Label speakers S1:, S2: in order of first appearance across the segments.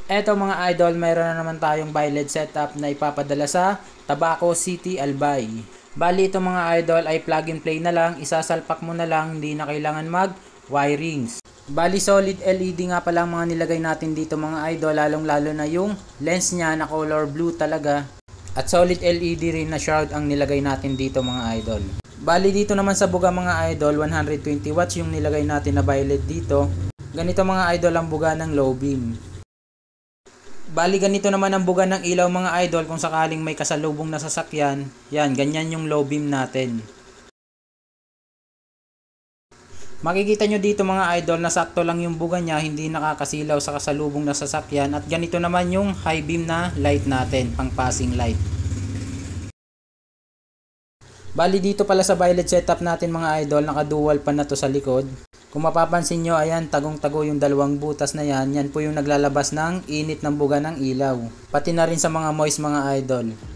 S1: Eto mga idol, mayroon na naman tayong BILED setup na ipapadala sa Tabaco City, Albay. Bali ito mga idol ay plug and play na lang, isasalpak mo na lang, hindi na kailangan mag wirings. Bali solid LED nga pala ang mga nilagay natin dito mga idol, lalong lalo na yung lens niya na color blue talaga. At solid LED rin na shroud ang nilagay natin dito mga idol. Bali dito naman sa buga mga idol, 120 watts yung nilagay natin na BILED dito. Ganito mga idol ang buga ng low beam. Bali ganito naman ang buga ng ilaw mga idol kung sakaling may kasalubong na sasakyan. Yan, ganyan yung low beam natin. Makikita nyo dito mga idol na sakto lang yung buga niya, hindi nakakasilaw sa kasalubong na sasakyan. At ganito naman yung high beam na light natin, pang passing light. Bali dito pala sa BILED setup natin mga idol, naka-dual pan na to sa likod. Kung mapapansin nyo, ayan, tagong-tago yung dalawang butas na yan. Yan po yung naglalabas ng init ng buga ng ilaw. Pati na rin sa mga moist mga idol.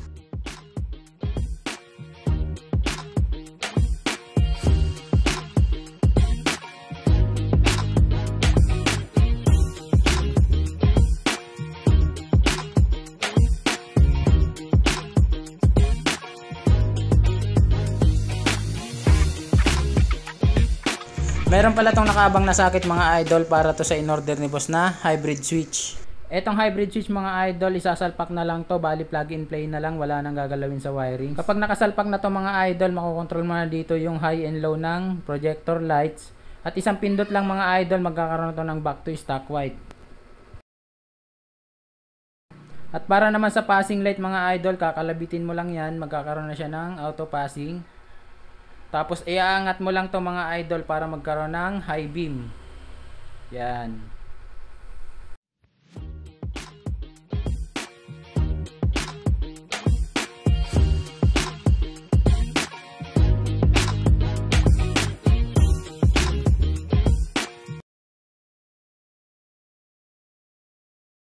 S1: Meron pala tong nakaabang na sakit mga idol para to sa in-order ni boss na hybrid switch. Etong hybrid switch mga idol, isasalpak na lang to, bali plug and play na lang, wala nang gagalawin sa wiring. Kapag nakasalpak na to mga idol, makokontrol mo na dito yung high and low ng projector lights. At isang pindot lang mga idol, magkakaroon to ng back to stock white. At para naman sa passing light mga idol, kakalabitin mo lang yan, magkakaroon na siya ng auto passing. Tapos iaangat mo lang to mga idol para magkaroon ng high beam. Yan.